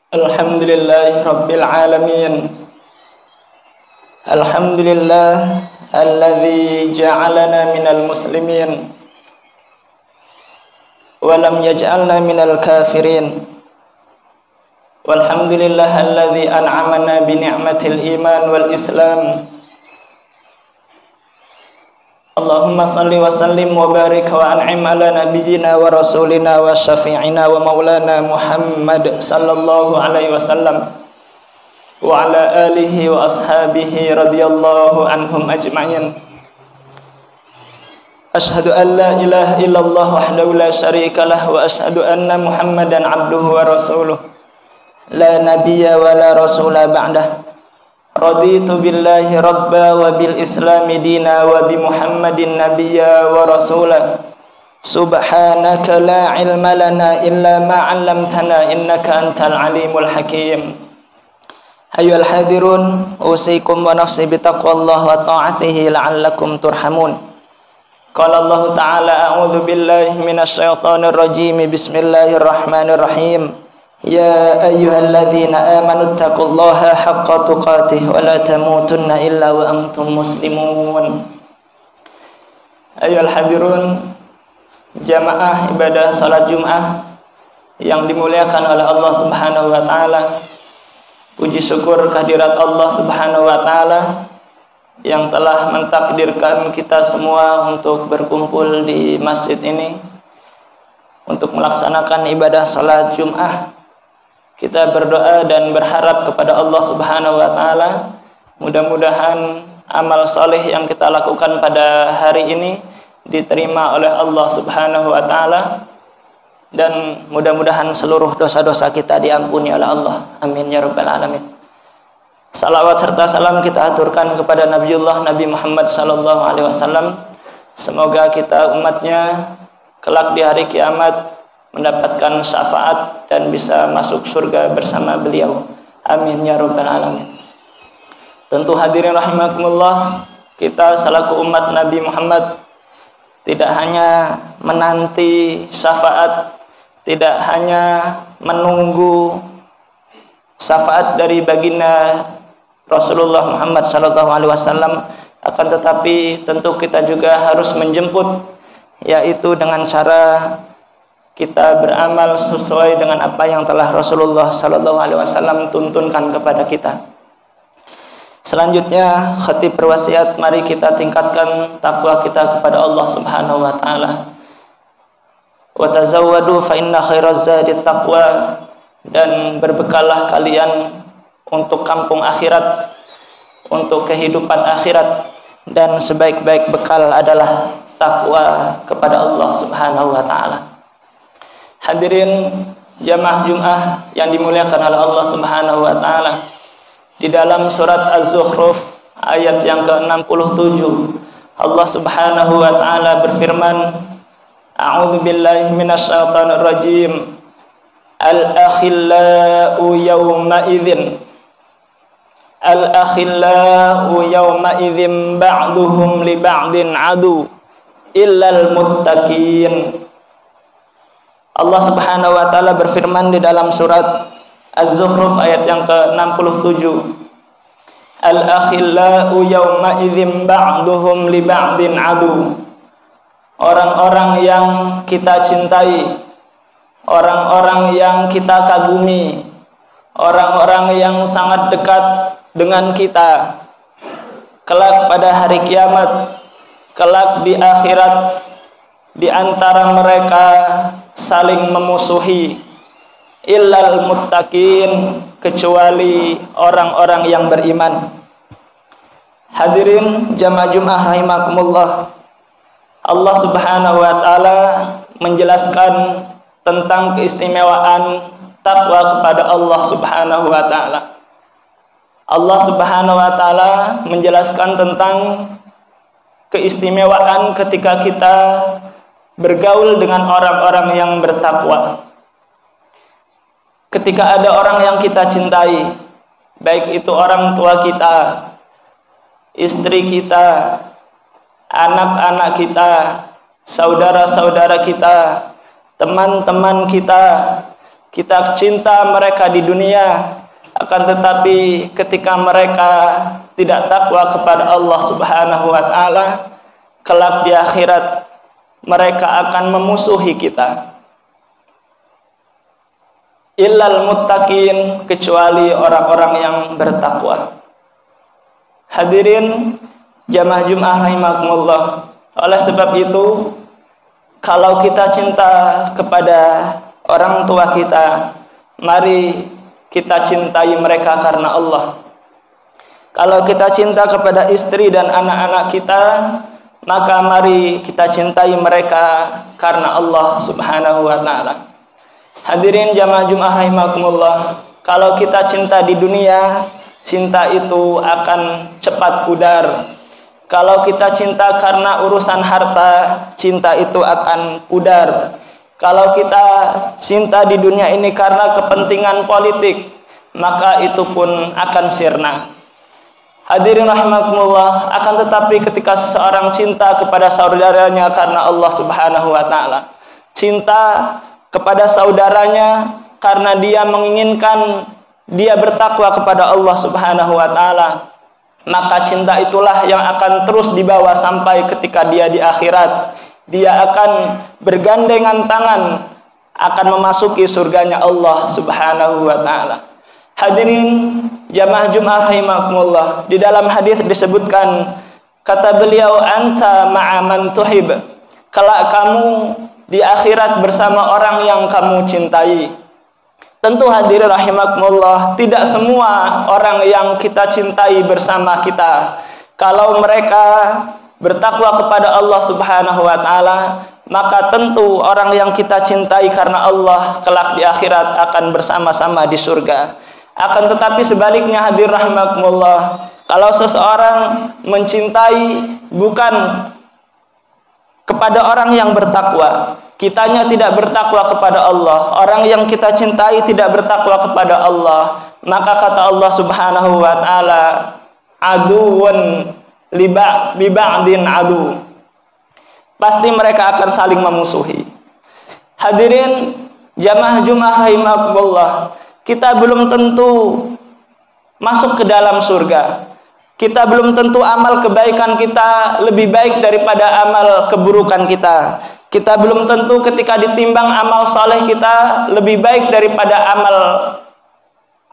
Alhamdulillahi Rabbil Alamin. Alhamdulillah alladzi ja'alana minal muslimin wa lam yaj'alna minal kafirin. Walhamdulillah alladzi an'amana bi ni'matil iman wal islam. Allahumma salli wa sallim wa barik wa an'im ala nabiyyina wa rasulina wa syafi'ina wa maulana Muhammad sallallahu alaihi wasallam wa ala alihi wa ashabihi radhiyallahu anhum ajma'in. Ashhadu an la ilaha illallah wahdahu la syarika lah wa ashhadu anna Muhammadan abduhu wa rasuluh la nabiyya wa la rasula ba'dah. Raditu billahi rabba wa bil islami dina wa bi Muhammadin nabiyya wa rasula. Subhanaka la ilma lana illa ma 'allamtana innaka antal alimul hakim. Ayyuhal hadirun, usikum wa nafsi bi taqwallah wa ta'atihi la'allakum turhamun. Qala Allah ta'ala a'udzu billahi minasy syaithanir rajim. Bismillahirrahmanirrahim. Ya ayyuhalladzina amanu taqullaha haqqa tuqatih wa la tamutunna illa wa antum muslimun. Ayyuhal hadirun, jamaah ibadah salat Jumat yang dimuliakan oleh Allah Subhanahu wa taala. Puji syukur kehadirat Allah Subhanahu wa taala yang telah mentakdirkan kita semua untuk berkumpul di masjid ini untuk melaksanakan ibadah salat Jumat. Kita berdoa dan berharap kepada Allah Subhanahu wa taala, mudah-mudahan amal soleh yang kita lakukan pada hari ini diterima oleh Allah Subhanahu wa taala, dan mudah-mudahan seluruh dosa-dosa kita diampuni oleh Allah. Amin ya rabbal alamin. Salawat serta salam kita aturkan kepada Nabiullah Nabi Muhammad sallallahu alaihi wasallam. Semoga kita umatnya kelak di hari kiamat mendapatkan syafaat dan bisa masuk surga bersama beliau. Amin ya rabbal alamin. Tentu hadirin rahimakumullah, kita selaku umat Nabi Muhammad tidak hanya menanti syafaat, tidak hanya menunggu syafaat dari baginda Rasulullah Muhammad sallallahu alaihi wasallam, akan tetapi tentu kita juga harus menjemput, yaitu dengan cara kita beramal sesuai dengan apa yang telah Rasulullah sallallahu alaihi wasallam tuntunkan kepada kita. Selanjutnya, khatib berwasiat, mari kita tingkatkan takwa kita kepada Allah Subhanahu wa taala. Wa tazawwadu fa inna khairaz zadi taqwa, dan berbekallah kalian untuk kampung akhirat, untuk kehidupan akhirat, dan sebaik-baik bekal adalah takwa kepada Allah Subhanahu wa taala. Hadirin jamaah Jumat yang dimuliakan oleh Allah Subhanahu wa taala, di dalam surat Az-Zukhruf ayat yang ke-67 Allah Subhanahu wa taala berfirman, A'udzu billahi minasyaitonir rajim. Al-akhillau yawma idzin ba'duhum li ba'din adu illal muttaqin. Allah Subhanahu wa taala berfirman di dalam surat Az-Zukhruf ayat yang ke-67, Al-akhillau yawma idzin ba'duhum li ba'din adu. Orang-orang yang kita cintai, orang-orang yang kita kagumi, orang-orang yang sangat dekat dengan kita, kelak pada hari kiamat, kelak di akhirat, di antara mereka saling memusuhi, illal muttaqin, kecuali orang-orang yang beriman. Hadirin jamaah Jumat rahimakumullah, Allah Subhanahu wa taala menjelaskan tentang keistimewaan takwa kepada Allah Subhanahu wa taala. Allah Subhanahu wa taala menjelaskan tentang keistimewaan ketika kita bergaul dengan orang-orang yang bertakwa. Ketika ada orang yang kita cintai, baik itu orang tua kita, istri kita, anak-anak kita, saudara-saudara kita, teman-teman kita, kita cinta mereka di dunia, akan tetapi ketika mereka tidak takwa kepada Allah Subhanahu wa taala, kelak di akhirat mereka akan memusuhi kita. Illal muttaqin, kecuali orang-orang yang bertakwa. Hadirin jamaah Jumat rahimakumullah. Oleh sebab itu, kalau kita cinta kepada orang tua kita, mari kita cintai mereka karena Allah. Kalau kita cinta kepada istri dan anak-anak kita, maka mari kita cintai mereka karena Allah Subhanahu wa taala. Hadirin jamaah Jumat rahimakumullah, kalau kita cinta di dunia, cinta itu akan cepat pudar. Kalau kita cinta karena urusan harta, cinta itu akan pudar. Kalau kita cinta di dunia ini karena kepentingan politik, maka itu pun akan sirna. Hadirin rahimakumullah, akan tetapi ketika seseorang cinta kepada saudaranya karena Allah Subhanahu wa taala, cinta kepada saudaranya karena dia menginginkan dia bertakwa kepada Allah Subhanahu wa taala, maka cinta itulah yang akan terus dibawa sampai ketika dia di akhirat. Dia akan bergandengan tangan akan memasuki surganya Allah Subhanahu wa taala. Hadirin jamaah Jumat rahimakumullah, di dalam hadis disebutkan, kata beliau, anta ma'a man tuhib, kelak kamu di akhirat bersama orang yang kamu cintai. Tentu hadirin rahimakumullah, tidak semua orang yang kita cintai bersama kita. Kalau mereka bertakwa kepada Allah Subhanahu wa taala, maka tentu orang yang kita cintai karena Allah kelak di akhirat akan bersama-sama di surga. Akan tetapi sebaliknya hadirin rahimakumullah, kalau seseorang mencintai bukan kepada orang yang bertakwa, kitanya tidak bertakwa kepada Allah, orang yang kita cintai tidak bertakwa kepada Allah, maka kata Allah Subhanahu wa taala, aduun li ba'din adu, pasti mereka akan saling memusuhi. Hadirin jamaah Jumat rahimakumullah, kita belum tentu masuk ke dalam surga. Kita belum tentu amal kebaikan kita lebih baik daripada amal keburukan kita. Kita belum tentu ketika ditimbang amal soleh kita lebih baik daripada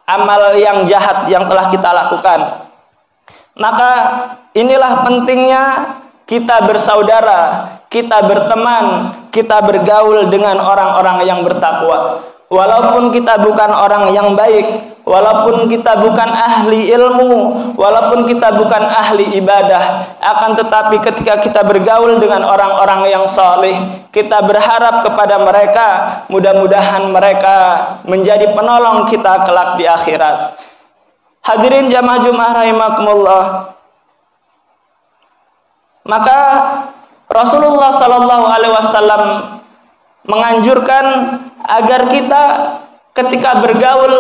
amal yang jahat yang telah kita lakukan. Maka inilah pentingnya kita bersaudara, kita berteman, kita bergaul dengan orang-orang yang bertakwa. Walaupun kita bukan orang yang baik, walaupun kita bukan ahli ilmu, walaupun kita bukan ahli ibadah, akan tetapi ketika kita bergaul dengan orang-orang yang saleh, kita berharap kepada mereka, mudah-mudahan mereka menjadi penolong kita kelak di akhirat. Hadirin jamaah Jumat rahimakumullah, maka Rasulullah sallallahu alaihi wasallam menganjurkan agar kita ketika bergaul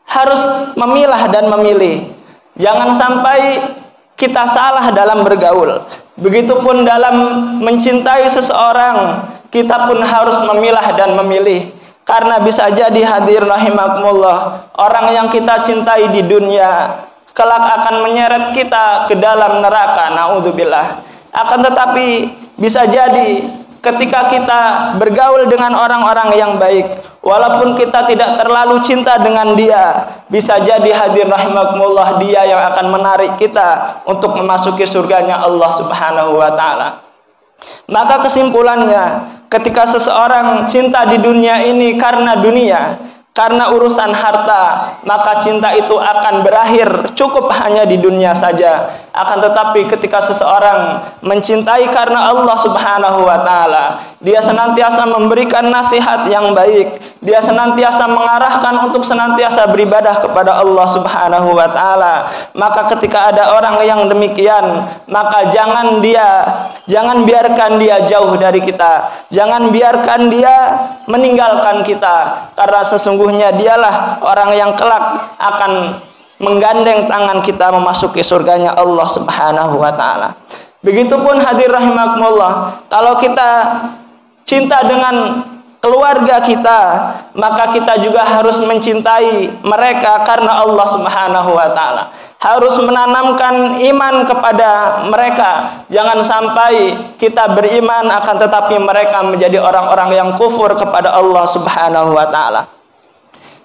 harus memilah dan memilih. Jangan sampai kita salah dalam bergaul. Begitupun dalam mencintai seseorang, kita pun harus memilah dan memilih. Karena bisa jadi hadir rahimakumullah, orang yang kita cintai di dunia kelak akan menyeret kita ke dalam neraka, naudzubillah. Akan tetapi bisa jadi ketika kita bergaul dengan orang-orang yang baik, walaupun kita tidak terlalu cinta dengan dia, bisa jadi hadir rahimakumullah, dia yang akan menarik kita untuk memasuki surganya Allah Subhanahu wa taala. Maka kesimpulannya, ketika seseorang cinta di dunia ini karena dunia, karena urusan harta, maka cinta itu akan berakhir cukup hanya di dunia saja. Akan tetapi ketika seseorang mencintai karena Allah Subhanahu wa taala, dia senantiasa memberikan nasihat yang baik, dia senantiasa mengarahkan untuk senantiasa beribadah kepada Allah Subhanahu wa taala. Maka ketika ada orang yang demikian, maka jangan biarkan dia jauh dari kita. Jangan biarkan dia meninggalkan kita, karena sesungguhnya dialah orang yang kelak akan menggandeng tangan kita memasuki surganya Allah Subhanahu wa taala. Begitupun hadir rahimakumullah, kalau kita cinta dengan keluarga kita, maka kita juga harus mencintai mereka karena Allah Subhanahu wa taala. Harus menanamkan iman kepada mereka. Jangan sampai kita beriman akan tetapi mereka menjadi orang-orang yang kufur kepada Allah Subhanahu wa taala.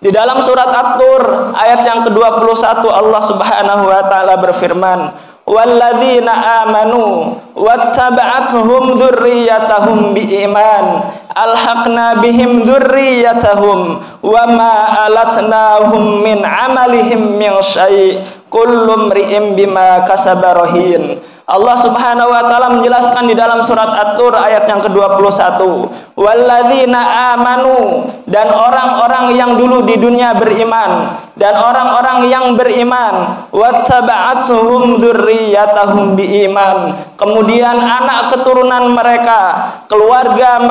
Di dalam surat At-Tur ayat yang ke-21 Allah Subhanahu wa taala berfirman, "Walladzina amanu wattaba'atuhum dzurriyyatahum biiman alhaqna bihim dzurriyyatahum wama alatnahum min amalihim min syai' kullu imri'in bima kasaba rahin." Allah Subhanahu wa taala menjelaskan di dalam surat At-Tur ayat yang ke-21, "Walladzina amanu," dan orang-orang yang dulu di dunia beriman, dan orang-orang yang beriman, "wattaba'atuhum dzurriyyatahum biiman," kemudian anak keturunan mereka, keluarga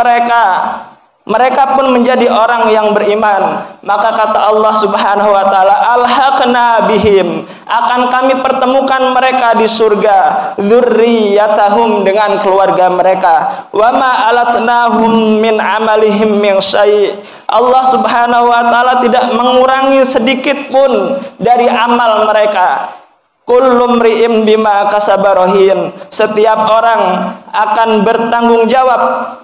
mereka pun menjadi orang yang beriman. Maka kata Allah Subhanahu wa taala, "Alhaqna bihim," akan kami pertemukan mereka di surga, dzurriyyatahum, dengan keluarga mereka, "Wama alatnahum min amalihim min syai'." Allah Subhanahu wa taala tidak mengurangi sedikit pun dari amal mereka. Kullu imri'in bima kasaba rahin. Setiap orang akan bertanggung jawab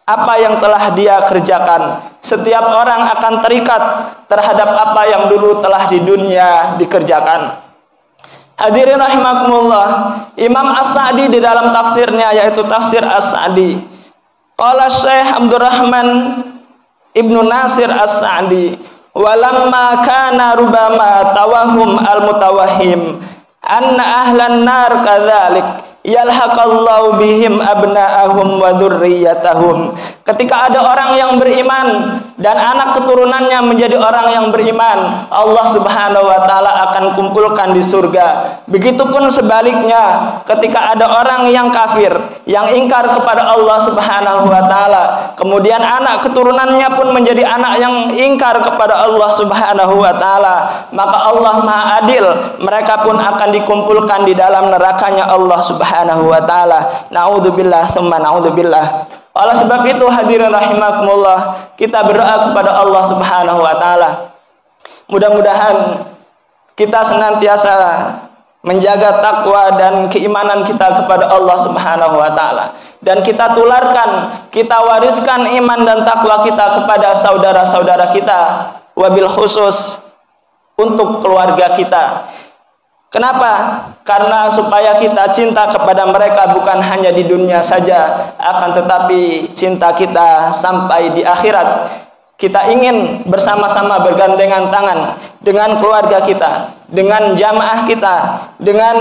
apa yang telah dia kerjakan. Setiap orang akan terikat terhadap apa yang dulu telah di dunia dikerjakan. Hadirin rahimakumullah, Imam As-Sa'di di dalam tafsirnya, yaitu tafsir As-Sa'di, qala Syekh Abdurrahman Ibnu Nasir As-Sa'di, "Walamma kana rubama tawahum al-mutawahhim anna ahlan nar kadzalik yalhaqallahu bihim abna'ahum wa dzurriyyatahum." Ketika ada orang yang beriman dan anak keturunannya menjadi orang yang beriman, Allah Subhanahu wa taala akan kumpulkan di surga. Begitupun sebaliknya, ketika ada orang yang kafir, yang ingkar kepada Allah Subhanahu wa taala, kemudian anak keturunannya pun menjadi anak yang ingkar kepada Allah Subhanahu wa taala, maka Allah Maha Adil, mereka pun akan dikumpulkan di dalam nerakanya Allah Subhanahu wa taala. Naudzubillah tsumma naudzubillah. Oleh sebab itu hadirin rahimakumullah, kita berdoa kepada Allah Subhanahu wa taala. Mudah-mudahan kita senantiasa menjaga takwa dan keimanan kita kepada Allah Subhanahu wa taala, dan kita tularkan, kita wariskan iman dan takwa kita kepada saudara-saudara kita, wabil khusus untuk keluarga kita. Kenapa? Karena supaya kita cinta kepada mereka bukan hanya di dunia saja, akan tetapi cinta kita sampai di akhirat. Kita ingin bersama-sama bergandengan tangan dengan keluarga kita, dengan jamaah kita, dengan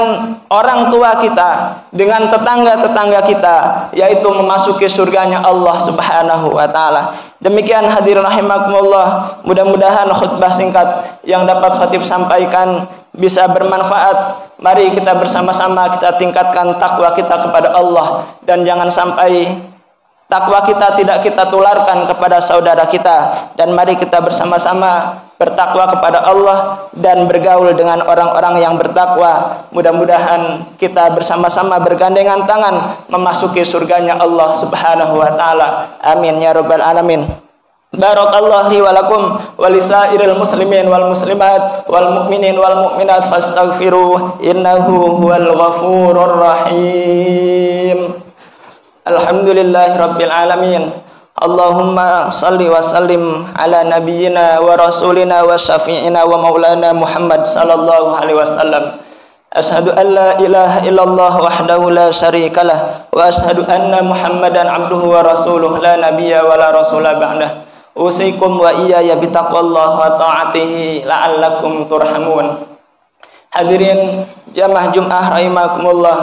orang tua kita, dengan tetangga-tetangga kita, yaitu memasuki surganya Allah Subhanahu wa taala. Demikian hadirin rahimakumullah, mudah-mudahan khutbah singkat yang dapat khatib sampaikan bisa bermanfaat. Mari kita bersama-sama kita tingkatkan takwa kita kepada Allah, dan jangan sampai takwa kita tidak kita tularkan kepada saudara kita. Dan mari kita bersama-sama bertakwa kepada Allah dan bergaul dengan orang-orang yang bertakwa. Mudah-mudahan kita bersama-sama bergandengan tangan memasuki surganya Allah Subhanahu wa taala. Amin ya rabbal alamin. Barakallahu li wa lakum wa lisairil muslimin wal muslimat wal mu'minin wal mu'minat fastaghfiruh innahu huwal ghafurur rahim. Alhamdulillahi rabbil alamin. Allahumma salli wa sallim ala nabiyyina wa rasulina wa syafi'ina wa maulana Muhammad sallallahu alaihi wasallam. Ashhadu an la ilaha illallah wahdahu la syarikalah wa ashhadu anna Muhammadan abduhu wa rasuluh la nabiyya wa la rasula ba'dah. Usikum wa iyaya bitaqwallah wa ta'atihi la'allakum turhamun. Hadirin jamaah Jum'ah rahimakumullah,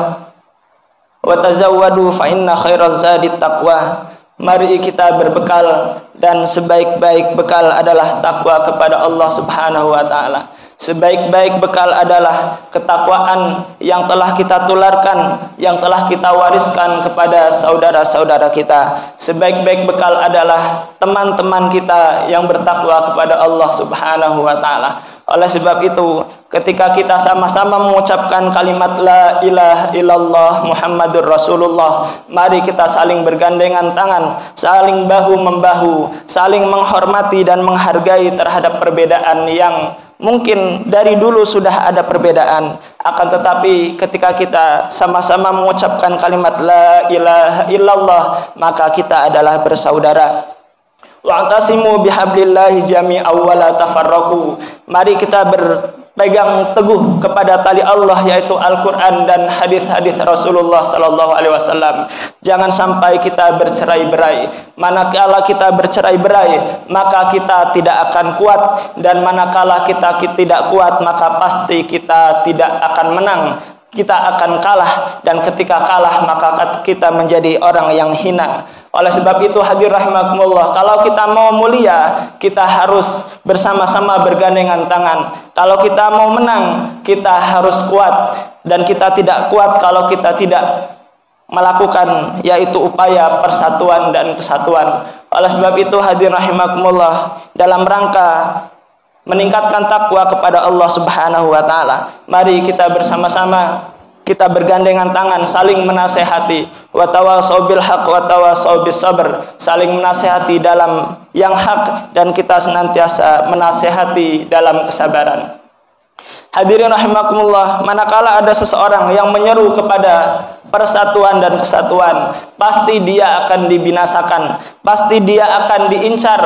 wa tazawwadu fa inna khairaz zadi taqwa. Mari kita berbekal, dan sebaik-baik bekal adalah takwa kepada Allah Subhanahu wa taala. Sebaik-baik bekal adalah ketakwaan yang telah kita tularkan, yang telah kita wariskan kepada saudara-saudara kita. Sebaik-baik bekal adalah teman-teman kita yang bertakwa kepada Allah Subhanahu wa taala. Oleh sebab itu, ketika kita sama-sama mengucapkan kalimat la ilaha illallah Muhammadur Rasulullah, mari kita saling bergandengan tangan, saling bahu-membahu, saling menghormati dan menghargai terhadap perbedaan yang mungkin dari dulu sudah ada perbedaan, akan tetapi ketika kita sama-sama mengucapkan kalimat la ilaha illallah, maka kita adalah bersaudara. Wa'tasimu bihablillahi jami'an wa la tafarraqu. Mari kita berpegang teguh kepada tali Allah, yaitu Al-Qur'an dan hadis-hadis Rasulullah sallallahu alaihi wasallam. Jangan sampai kita bercerai-berai. Manakala kita bercerai-berai, maka kita tidak akan kuat, dan manakala kita tidak kuat, maka pasti kita tidak akan menang. Kita akan kalah, dan ketika kalah maka kita menjadi orang yang hina. Oleh sebab itu, hadir rahimakumullah, kalau kita mau mulia, kita harus bersama-sama bergandengan tangan. Kalau kita mau menang, kita harus kuat, dan kita tidak kuat kalau kita tidak melakukan yaitu upaya persatuan dan kesatuan. Oleh sebab itu, hadir rahimakumullah, dalam rangka meningkatkan takwa kepada Allah Subhanahu wa taala, mari kita bersama-sama, kita bergandengan tangan, saling menasehati, wa tawasau bil haq wa tawasau bis sabr, saling menasehati dalam yang hak, dan kita senantiasa menasehati dalam kesabaran. Hadirin rahimakumullah, manakala ada seseorang yang menyeru kepada persatuan dan kesatuan, pasti dia akan dibinasakan, pasti dia akan diincar,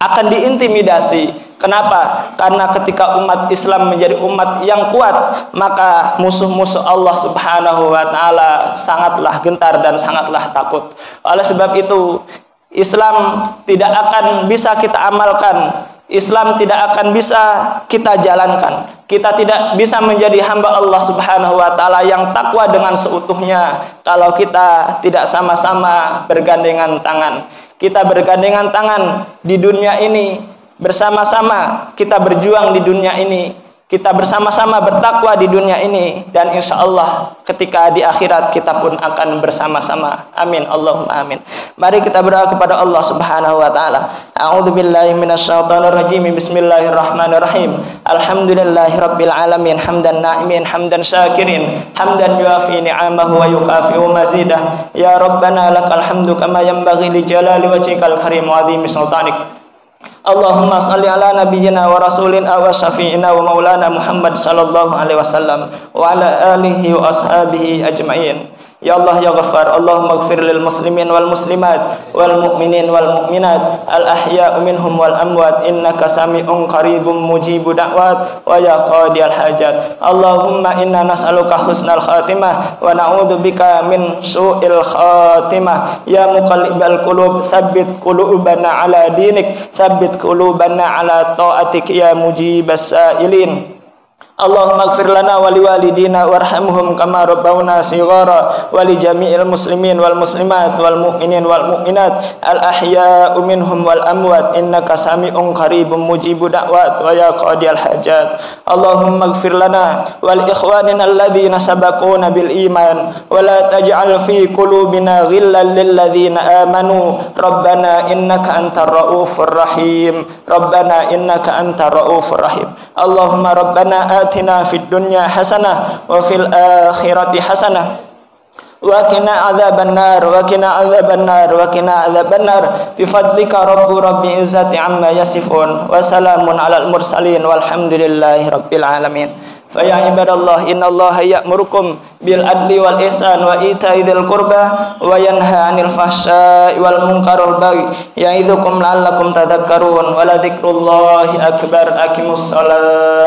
akan diintimidasi. Kenapa? Karena ketika umat Islam menjadi umat yang kuat, maka musuh-musuh Allah Subhanahu wa taala sangatlah gentar dan sangatlah takut. Oleh sebab itu, Islam tidak akan bisa kita amalkan, Islam tidak akan bisa kita jalankan. Kita tidak bisa menjadi hamba Allah Subhanahu wa taala yang takwa dengan seutuhnya kalau kita tidak sama-sama bergandengan tangan. Kita bergandengan tangan di dunia ini, bersama-sama kita berjuang di dunia ini, kita bersama-sama bertakwa di dunia ini, dan insya Allah ketika di akhirat kita pun akan bersama-sama. Amin, Allahumma amin. Mari kita berdoa kepada Allah Subhanahu wa taala. A'udzubillahi minasyaitonir rajim. Bismillahirrahmanirrahim. Alhamdulillahirabbil alamin, hamdan na'imin, hamdan syakirin, hamdan yuafi ni'amahu wa yukafi'u mazidah. Ya Rabbana lakal hamdu kama yanbaghi li jalali wajhikal karim wa 'azimi sultanik. Allahumma salli ala nabiyyina wa rasulina wa syafi'ina wa maulana Muhammad sallallahu alaihi wasallam wa ala alihi wa ashabihi ajma'in. Ya Allah ya Ghaffar, Allahumma ighfir lil muslimin wal muslimat wal mu'minin wal mu'minat al ahya'u minhum wal amwat, innaka sami'un qaribun mujibu da'wat wa ya qadiyal hajat. Allahumma inna nas'aluka husnal khatimah wa na'udzubika min su'il khatimah. Ya muqallibal qulub, tsabbit qulubana ala dinik, tsabbit qulubana ala ta'atik ya mujibas sa'ilin. Allahumma ighfir lana wa liwalidina warhamhum kama rabbawna shighara wa li jami'il muslimin wal muslimat wal mu'minin wal mu'minat al ahya'u minhum wal amwat, innaka sami'un qaribun mujibu da'wat wa ya qadiyal hajat. Allahumma ighfir lana wal ikhwanina alladhina sabaquna bil iman wa la taj'al fi qulubina ghillan lil ladzina amanu rabbana innaka antar raufur rahim, rabbana innaka antar raufur rahim. Allahumma rabbana atina fid dunya hasanah wa fil akhirati hasanah wa qina adzabannar wa qina adzabannar wa qina adzabannar bi fadlika rabbi izzati amma yasifun wa salamun alal mursalin walhamdulillahi rabbil alamin. Fa ya ibadallah, innallaha ya'murukum bil adli wal ihsan wa ita'i dzil qurba wa yanha 'anil fahsya'i wal munkaril baghi ya'idzukum la'allakum tadhakkarun wa la dzikrullahi akbar. Aqimus shalah.